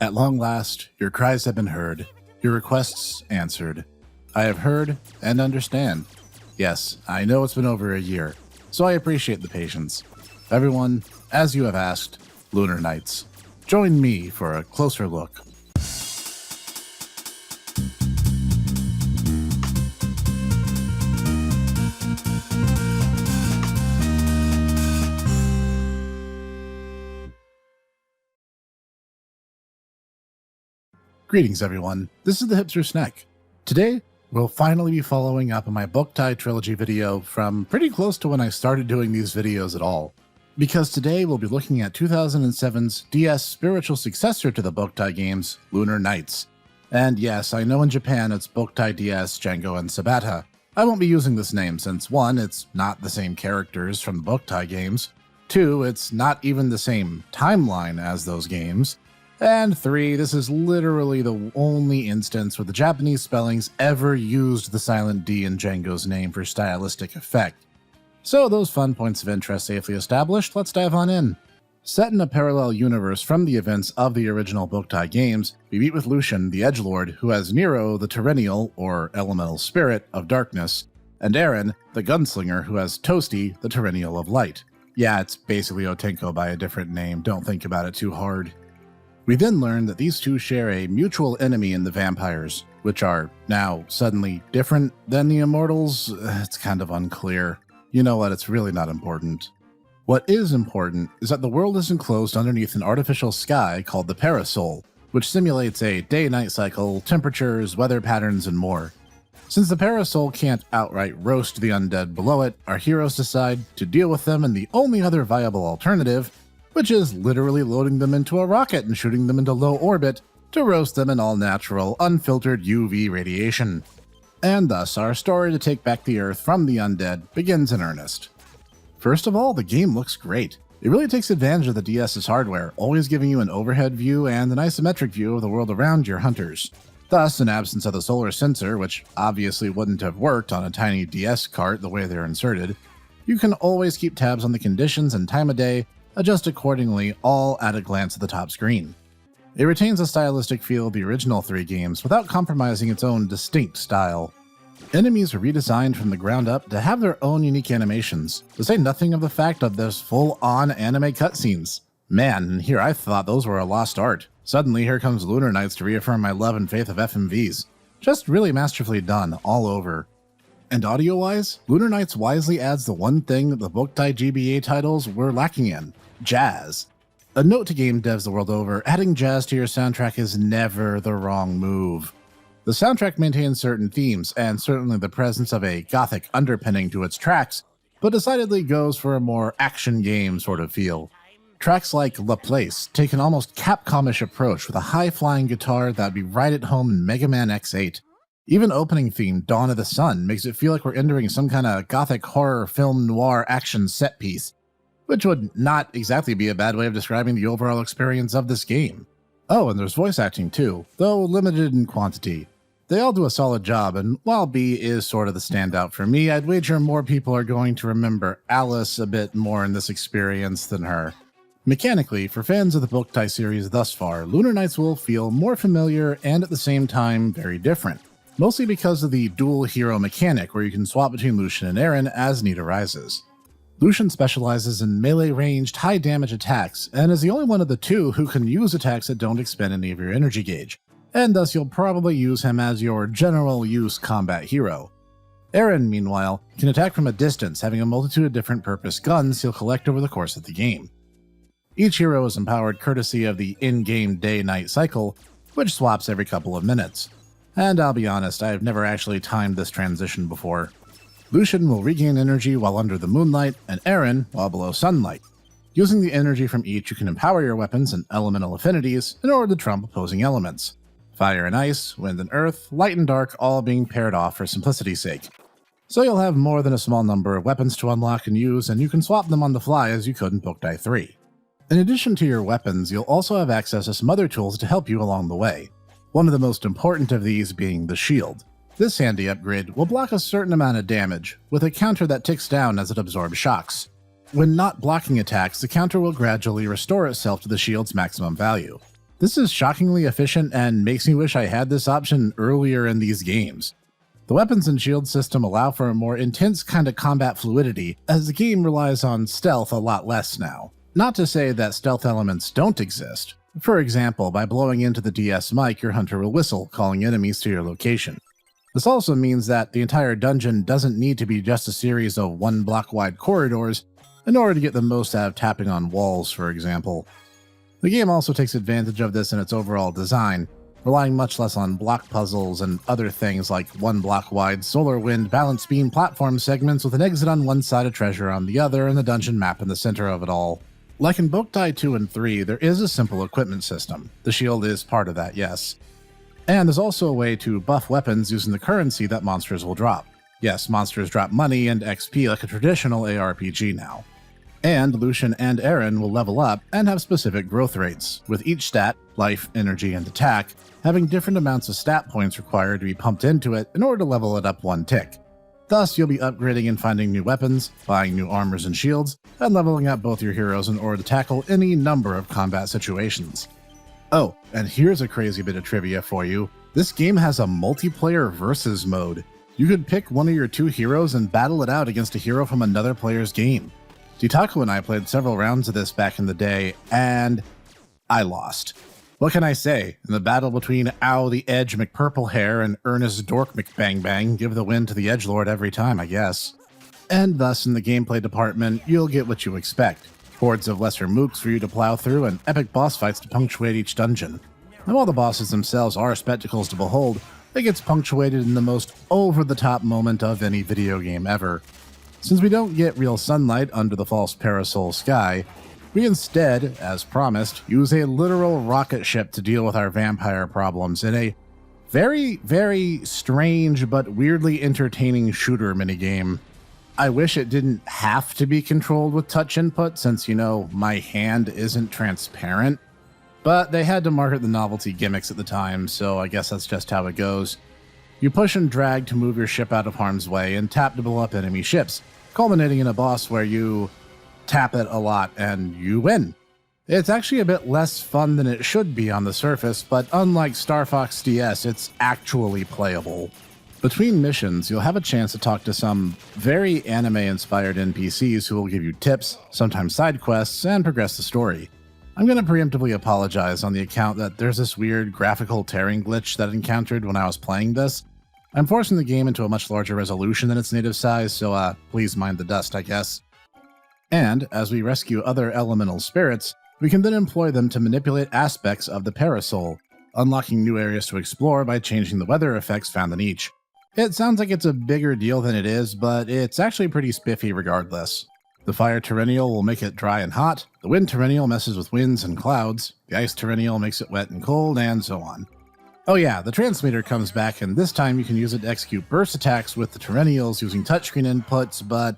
At long last, your cries have been heard, your requests answered. I have heard and understand. Yes, I know it's been over a year, so I appreciate the patience. Everyone, as you have asked, Lunar Knights, join me for a closer look. Greetings everyone, this is the Hipster Snek. Today, we'll finally be following up on my Boktai trilogy video from pretty close to when I started doing these videos at all. Because today we'll be looking at 2007's DS spiritual successor to the Boktai games, Lunar Knights. And yes, I know in Japan it's Boktai DS, Django, and Sabata. I won't be using this name since 1, it's not the same characters from the Boktai games, 2, it's not even the same timeline as those games, and 3, this is literally the only instance where the Japanese spellings ever used the silent D in Django's name for stylistic effect. So those fun points of interest safely established, let's dive on in. Set in a parallel universe from the events of the original Boktai games, we meet with Lucian, the Edgelord, who has Nero, the Terrennial, or Elemental Spirit, of Darkness, and Aaron, the Gunslinger, who has Toasty, the Terrennial of Light. Yeah, it's basically Otenko by a different name, don't think about it too hard. We then learn that these two share a mutual enemy in the vampires, which are now suddenly different than the immortals. It's kind of unclear. You know what, it's really not important. What is important is that the world is enclosed underneath an artificial sky called the Parasol, which simulates a day-night cycle, temperatures, weather patterns, and more. Since the Parasol can't outright roast the undead below it, our heroes decide to deal with them in the only other viable alternative, which is literally loading them into a rocket and shooting them into low orbit to roast them in all-natural, unfiltered UV radiation. And thus, our story to take back the Earth from the undead begins in earnest. First of all, the game looks great. It really takes advantage of the DS's hardware, always giving you an overhead view and an isometric view of the world around your hunters. Thus, in absence of the solar sensor, which obviously wouldn't have worked on a tiny DS cart the way they're inserted, you can always keep tabs on the conditions and time of day, adjust accordingly, all at a glance at the top screen. It retains the stylistic feel of the original 3 games without compromising its own distinct style. Enemies are redesigned from the ground up to have their own unique animations, to say nothing of the fact of there's full-on anime cutscenes. Man, and here I thought those were a lost art. Suddenly here comes Lunar Knights to reaffirm my love and faith of FMVs. Just really masterfully done, all over. And audio-wise, Lunar Knights wisely adds the one thing that the Boktai GBA titles were lacking in: jazz. A note to game devs the world over, adding jazz to your soundtrack is never the wrong move. The soundtrack maintains certain themes, and certainly the presence of a gothic underpinning to its tracks, but decidedly goes for a more action game sort of feel. Tracks like La Place take an almost Capcom-ish approach with a high-flying guitar that'd be right at home in Mega Man X8. Even opening theme Dawn of the Sun makes it feel like we're entering some kind of gothic horror film noir action set piece, which would not exactly be a bad way of describing the overall experience of this game. Oh, and there's voice acting too, though limited in quantity. They all do a solid job, and while B is sort of the standout for me, I'd wager more people are going to remember Alice a bit more in this experience than her. Mechanically, for fans of the Boktai series thus far, Lunar Knights will feel more familiar and at the same time very different, mostly because of the dual hero mechanic where you can swap between Lucian and Aaron as need arises. Lucian specializes in melee-ranged, high-damage attacks, and is the only one of the two who can use attacks that don't expend any of your energy gauge, and thus you'll probably use him as your general-use combat hero. Aaron, meanwhile, can attack from a distance, having a multitude of different purpose guns he'll collect over the course of the game. Each hero is empowered courtesy of the in-game day-night cycle, which swaps every couple of minutes. And I'll be honest, I've never actually timed this transition before. Lucian will regain energy while under the moonlight, and Aaron while below sunlight. Using the energy from each, you can empower your weapons and elemental affinities in order to trump opposing elements. Fire and ice, wind and earth, light and dark all being paired off for simplicity's sake. So you'll have more than a small number of weapons to unlock and use, and you can swap them on the fly as you could in Boktai 3. In addition to your weapons, you'll also have access to some other tools to help you along the way. One of the most important of these being the shield. This handy upgrade will block a certain amount of damage, with a counter that ticks down as it absorbs shocks. When not blocking attacks, the counter will gradually restore itself to the shield's maximum value. This is shockingly efficient and makes me wish I had this option earlier in these games. The weapons and shield system allow for a more intense kind of combat fluidity, as the game relies on stealth a lot less now. Not to say that stealth elements don't exist. For example, by blowing into the DS mic, your hunter will whistle, calling enemies to your location. This also means that the entire dungeon doesn't need to be just a series of one-block-wide corridors in order to get the most out of tapping on walls, for example. The game also takes advantage of this in its overall design, relying much less on block puzzles and other things like one-block-wide solar wind balance beam platform segments with an exit on one side of treasure on the other and the dungeon map in the center of it all. Like in Boktai 2 and 3, there is a simple equipment system. The shield is part of that, yes. And there's also a way to buff weapons using the currency that monsters will drop. Yes, monsters drop money and XP like a traditional ARPG now. And Lucian and Aaron will level up and have specific growth rates, with each stat, life, energy, and attack, having different amounts of stat points required to be pumped into it in order to level it up one tick. Thus, you'll be upgrading and finding new weapons, buying new armors and shields, and leveling up both your heroes in order to tackle any number of combat situations. Oh, and here's a crazy bit of trivia for you. This game has a multiplayer versus mode. You could pick one of your two heroes and battle it out against a hero from another player's game. Titaku and I played several rounds of this back in the day, and I lost. What can I say? In the battle between Ow the Edge McPurplehair and Ernest Dork McBangbang, give the win to the Edgelord every time, I guess. And thus, in the gameplay department, you'll get what you expect. Hordes of lesser mooks for you to plow through, and epic boss fights to punctuate each dungeon. And while the bosses themselves are spectacles to behold, it gets punctuated in the most over-the-top moment of any video game ever. Since we don't get real sunlight under the false parasol sky, we instead, as promised, use a literal rocket ship to deal with our vampire problems in a very, very strange but weirdly entertaining shooter minigame. I wish it didn't have to be controlled with touch input since, you know, my hand isn't transparent, but they had to market the novelty gimmicks at the time, so I guess that's just how it goes. You push and drag to move your ship out of harm's way and tap to blow up enemy ships, culminating in a boss where you tap it a lot and you win. It's actually a bit less fun than it should be on the surface, but unlike Star Fox DS, it's actually playable. Between missions, you'll have a chance to talk to some very anime-inspired NPCs who will give you tips, sometimes side quests, and progress the story. I'm going to preemptively apologize on the account that there's this weird graphical tearing glitch that I encountered when I was playing this. I'm forcing the game into a much larger resolution than its native size, so please mind the dust, I guess. And, as we rescue other elemental spirits, we can then employ them to manipulate aspects of the parasol, unlocking new areas to explore by changing the weather effects found in each. It sounds like it's a bigger deal than it is, but it's actually pretty spiffy regardless. The fire terrennial will make it dry and hot, the wind terrennial messes with winds and clouds, the ice terrennial makes it wet and cold, and so on. Oh yeah, the transmitter comes back, and this time you can use it to execute burst attacks with the terrennials using touchscreen inputs, but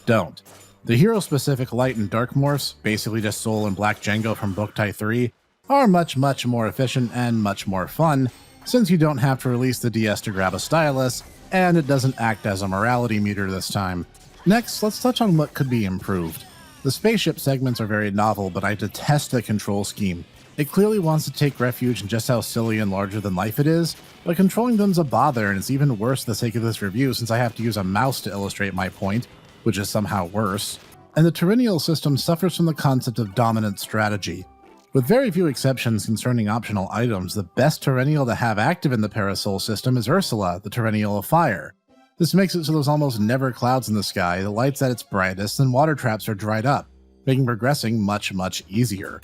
don't. The hero-specific light and dark morphs, basically just Soul and Black Django from Boktai 3, are much more efficient and much more fun, since you don't have to release the DS to grab a stylus, and it doesn't act as a morality meter this time. Next, let's touch on what could be improved. The spaceship segments are very novel, but I detest the control scheme. It clearly wants to take refuge in just how silly and larger than life it is, but controlling them's a bother, and it's even worse for the sake of this review since I have to use a mouse to illustrate my point, which is somehow worse. And the terrennial system suffers from the concept of dominant strategy. With very few exceptions concerning optional items, the best terrennial to have active in the Parasol system is Ursula, the terrennial of fire. This makes it so there's almost never clouds in the sky, the light's at its brightest, and water traps are dried up, making progressing much easier.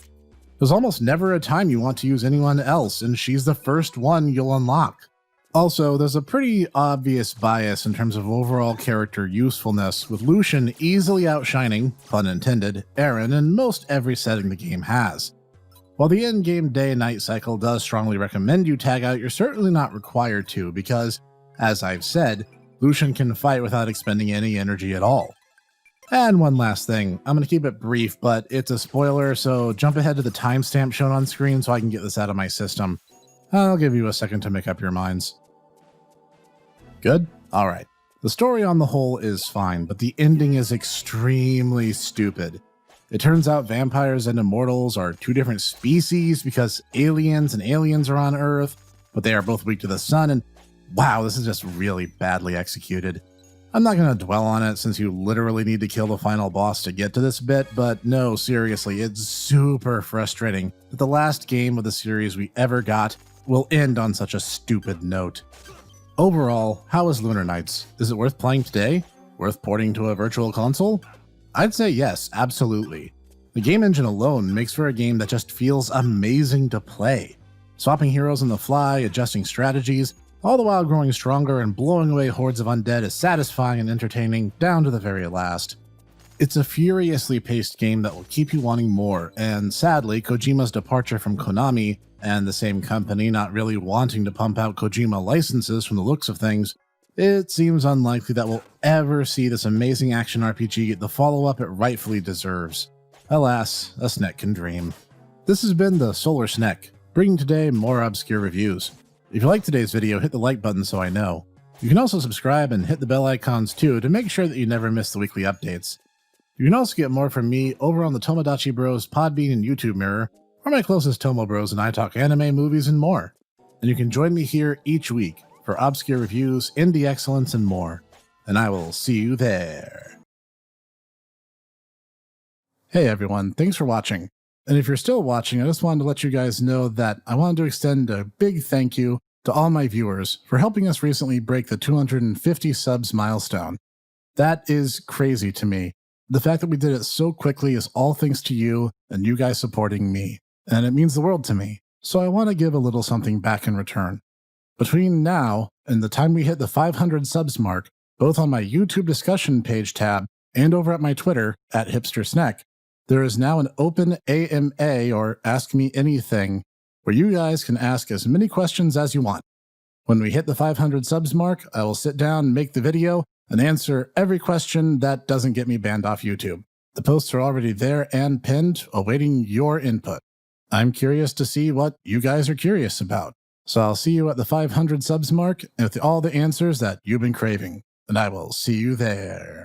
There's almost never a time you want to use anyone else, and she's the first one you'll unlock. Also, there's a pretty obvious bias in terms of overall character usefulness, with Lucian easily outshining, pun intended, Aaron in most every setting the game has. While the in-game day-night cycle does strongly recommend you tag out, you're certainly not required to, because, as I've said, Lucian can fight without expending any energy at all. And one last thing, I'm going to keep it brief, but it's a spoiler, so jump ahead to the timestamp shown on screen so I can get this out of my system. I'll give you a second to make up your minds. Good? Alright. The story on the whole is fine, but the ending is extremely stupid. It turns out vampires and immortals are two different species because aliens and aliens are on Earth, but they are both weak to the sun, and wow, this is just really badly executed. I'm not going to dwell on it since you literally need to kill the final boss to get to this bit, but no, seriously, it's super frustrating that the last game of the series we ever got will end on such a stupid note. Overall, how is Lunar Knights? Is it worth playing today? Worth porting to a virtual console? I'd say yes, absolutely. The game engine alone makes for a game that just feels amazing to play. Swapping heroes on the fly, adjusting strategies, all the while growing stronger and blowing away hordes of undead is satisfying and entertaining down to the very last. It's a furiously paced game that will keep you wanting more, and sadly, Kojima's departure from Konami, and the same company not really wanting to pump out Kojima licenses from the looks of things, it seems unlikely that we'll ever see this amazing action RPG get the follow-up it rightfully deserves. Alas, a Snek can dream. This has been the Solar Snek, bringing today more obscure reviews. If you liked today's video, hit the like button so I know. You can also subscribe and hit the bell icons too to make sure that you never miss the weekly updates. You can also get more from me over on the Tomodachi Bros Podbean and YouTube Mirror, or my closest Tomo Bros and I talk anime, movies, and more. And you can join me here each week for obscure reviews, indie excellence, and more. And I will see you there. Hey everyone, thanks for watching. And if you're still watching, I just wanted to let you guys know that I wanted to extend a big thank you to all my viewers for helping us recently break the 250 subs milestone. That is crazy to me. The fact that we did it so quickly is all thanks to you and you guys supporting me, and it means the world to me, so I want to give a little something back in return. Between now and the time we hit the 500 subs mark, both on my YouTube discussion page tab and over at my Twitter at Hipster Snek, there is now an open AMA, or Ask Me Anything, where you guys can ask as many questions as you want. When we hit the 500 subs mark, I will sit down, make the video, and answer every question that doesn't get me banned off YouTube. The posts are already there and pinned, awaiting your input. I'm curious to see what you guys are curious about. So I'll see you at the 500 subs mark with all the answers that you've been craving, and I will see you there.